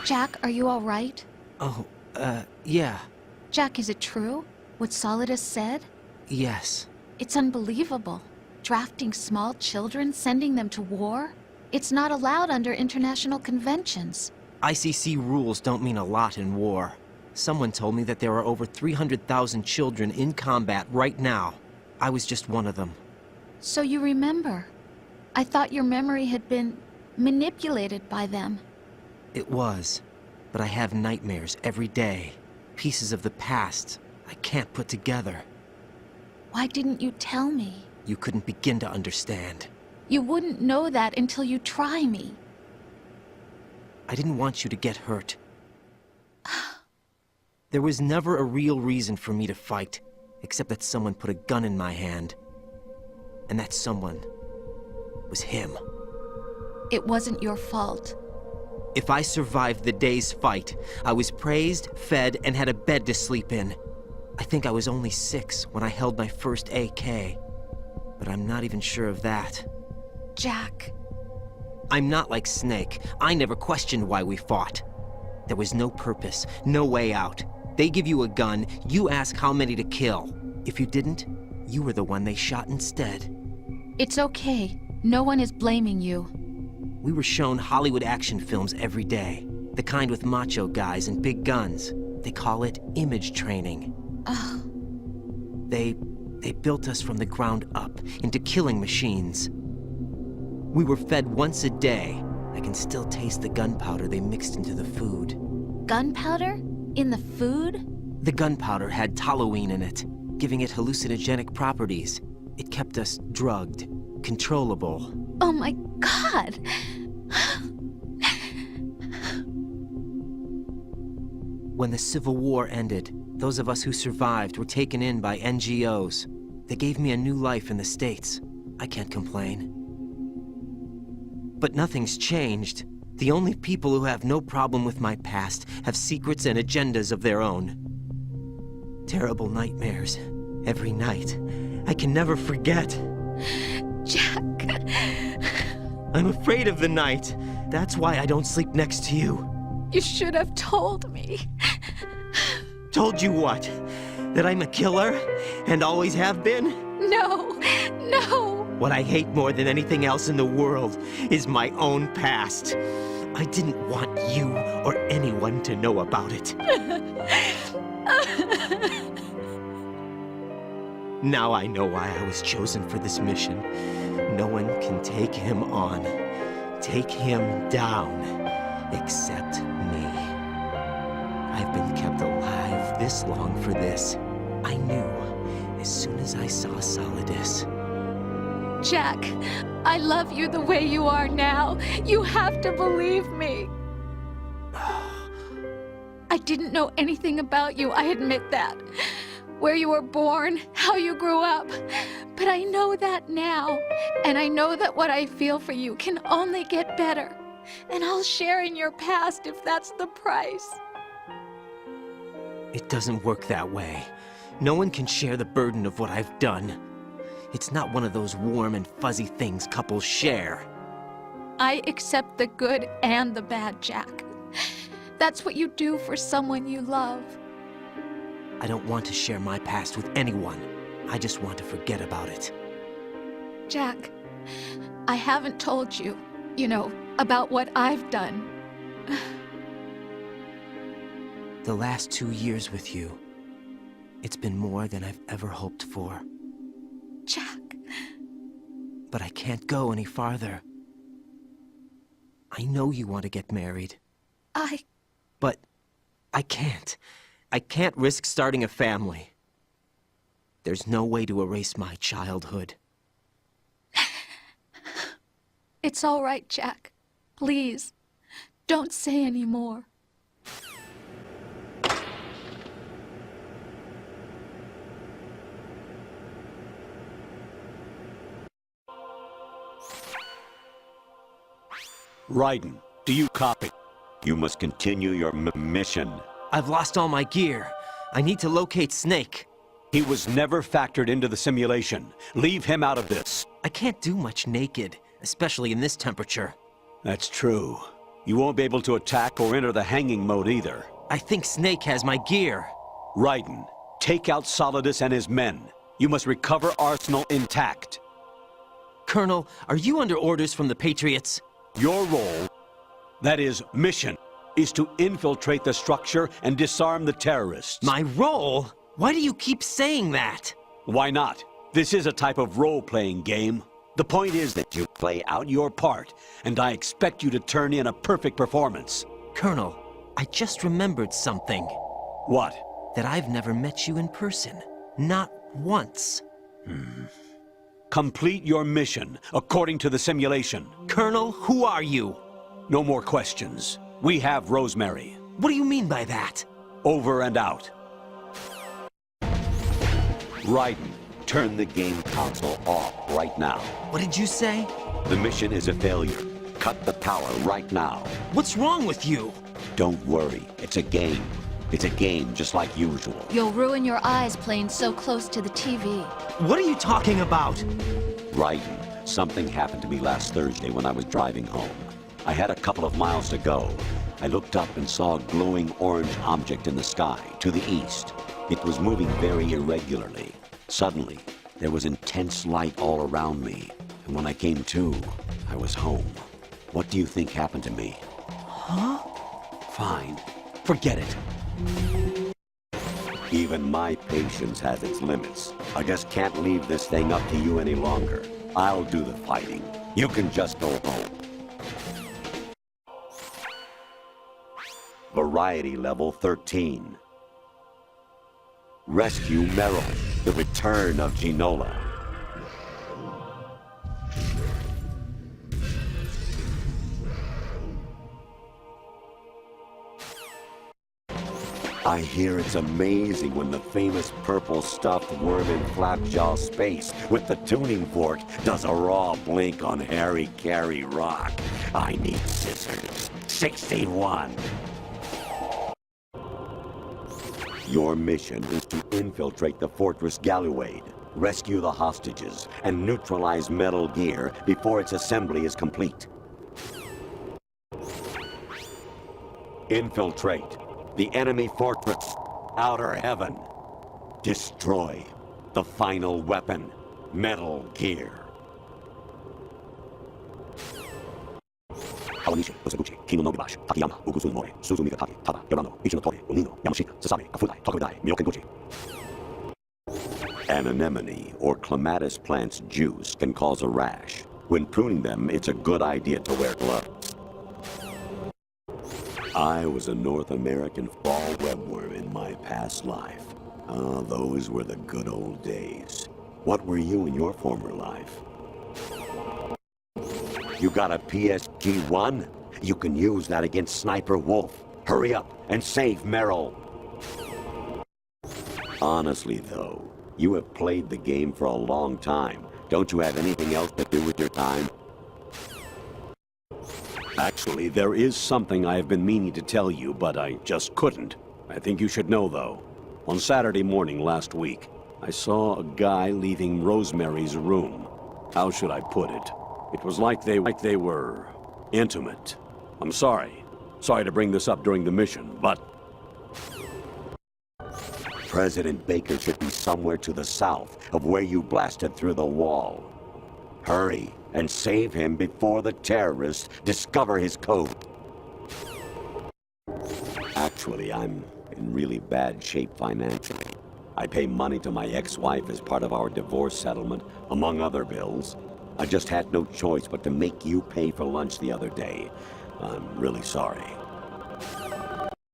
Jack, are you all right? Oh, yeah. Jack, is it true? What Solidus said? Yes. It's unbelievable. Drafting small children, sending them to war? It's not allowed under international conventions. ICC rules don't mean a lot in war. Someone told me that there are over 300,000 children in combat right now. I was just one of them. So you remember. I thought your memory had been manipulated by them. It was. But I have nightmares every day. Pieces of the past I can't put together. Why didn't you tell me? You couldn't begin to understand. You wouldn't know that until you try me. I didn't want you to get hurt. There was never a real reason for me to fight, except that someone put a gun in my hand. And that someone was him. It wasn't your fault. If I survived the day's fight, I was praised, fed, and had a bed to sleep in. I think I was only 6 when I held my first AK. But I'm not even sure of that. Jack. I'm not like Snake. I never questioned why we fought. There was no purpose, no way out. They give you a gun, you ask how many to kill. If you didn't, you were the one they shot instead. It's okay. No one is blaming you. We were shown Hollywood action films every day. The kind with macho guys and big guns. They call it image training. Ugh. They built us from the ground up into killing machines. We were fed once a day. I can still taste the gunpowder they mixed into the food. Gunpowder? In the food? The gunpowder had toluene in it, giving it hallucinogenic properties. It kept us drugged, controllable. Oh my God! When the Civil War ended, those of us who survived were taken in by NGOs. They gave me a new life in the States. I can't complain. But nothing's changed. The only people who have no problem with my past have secrets and agendas of their own. Terrible nightmares. Every night. I can never forget. Jack. I'm afraid of the night. That's why I don't sleep next to you. You should have told me. Told you what? That I'm a killer? And always have been? No, no. What I hate more than anything else in the world is my own past. I didn't want you or anyone to know about it. Now I know why I was chosen for this mission. No one can take him on, take him down, except me. I've been kept alive this long for this. I knew as soon as I saw Solidus. Jack, I love you the way you are now. You have to believe me. I didn't know anything about you, I admit that. Where you were born, how you grew up. But I know that now. And I know that what I feel for you can only get better. And I'll share in your past if that's the price. It doesn't work that way. No one can share the burden of what I've done. It's not one of those warm and fuzzy things couples share. I accept the good and the bad, Jack. That's what you do for someone you love. I don't want to share my past with anyone. I just want to forget about it. Jack, I haven't told you, about what I've done. The last 2 years with you, it's been more than I've ever hoped for. Jack. But I can't go any farther. I know you want to get married. But I can't. I can't risk starting a family. There's no way to erase my childhood. It's all right, Jack. Please, don't say any more. Raiden, do you copy? You must continue your mission. I've lost all my gear. I need to locate Snake. He was never factored into the simulation. Leave him out of this. I can't do much naked, especially in this temperature. That's true. You won't be able to attack or enter the hanging mode either. I think Snake has my gear. Raiden, take out Solidus and his men. You must recover Arsenal intact. Colonel, are you under orders from the Patriots? Your role, that is, mission, is to infiltrate the structure and disarm the terrorists. My role? Why do you keep saying that? Why not? This is a type of role-playing game. The point is that you play out your part, and I expect you to turn in a perfect performance. Colonel, I just remembered something. What? That I've never met you in person. Not once. Complete your mission, according to the simulation. Colonel, who are you? No more questions. We have Rosemary. What do you mean by that? Over and out. Raiden, turn the game console off right now. What did you say? The mission is a failure. Cut the power right now. What's wrong with you? Don't worry, it's a game. It's a game just like usual. You'll ruin your eyes playing so close to the TV. What are you talking about? Raiden, something happened to me last Thursday when I was driving home. I had a couple of miles to go. I looked up and saw a glowing orange object in the sky to the east. It was moving very irregularly. Suddenly, there was intense light all around me. And when I came to, I was home. What do you think happened to me? Huh? Fine. Forget it. Even my patience has its limits. I just can't leave this thing up to you any longer. I'll do the fighting. You can just go home. Variety level 13. Rescue Meryl, the return of Ginola. I hear it's amazing when the famous purple stuffed worm in Flapjaw Space with the tuning fork does a raw blink on Harry Carey Rock. I need scissors. 61. Your mission is to infiltrate the Fortress Galluade, rescue the hostages, and neutralize Metal Gear before its assembly is complete. Infiltrate the enemy fortress, Outer Heaven. Destroy the final weapon, Metal Gear. An anemone or clematis plant's juice can cause a rash. When pruning them, it's a good idea to wear gloves. I was a North American fall webworm in my past life. Ah, those were the good old days. What were you in your former life? You got a PSG-1? You can use that against Sniper Wolf. Hurry up and save Meryl. Honestly, though, you have played the game for a long time. Don't you have anything else to do with your time? Actually, there is something I have been meaning to tell you, but I just couldn't. I think you should know, though. On Saturday morning last week, I saw a guy leaving Rosemary's room. How should I put it? It was like they were intimate. I'm sorry. Sorry to bring this up during the mission, but President Baker should be somewhere to the south of where you blasted through the wall. Hurry and save him before the terrorists discover his code. Actually, I'm in really bad shape financially. I pay money to my ex-wife as part of our divorce settlement, among other bills. I just had no choice but to make you pay for lunch the other day. I'm really sorry.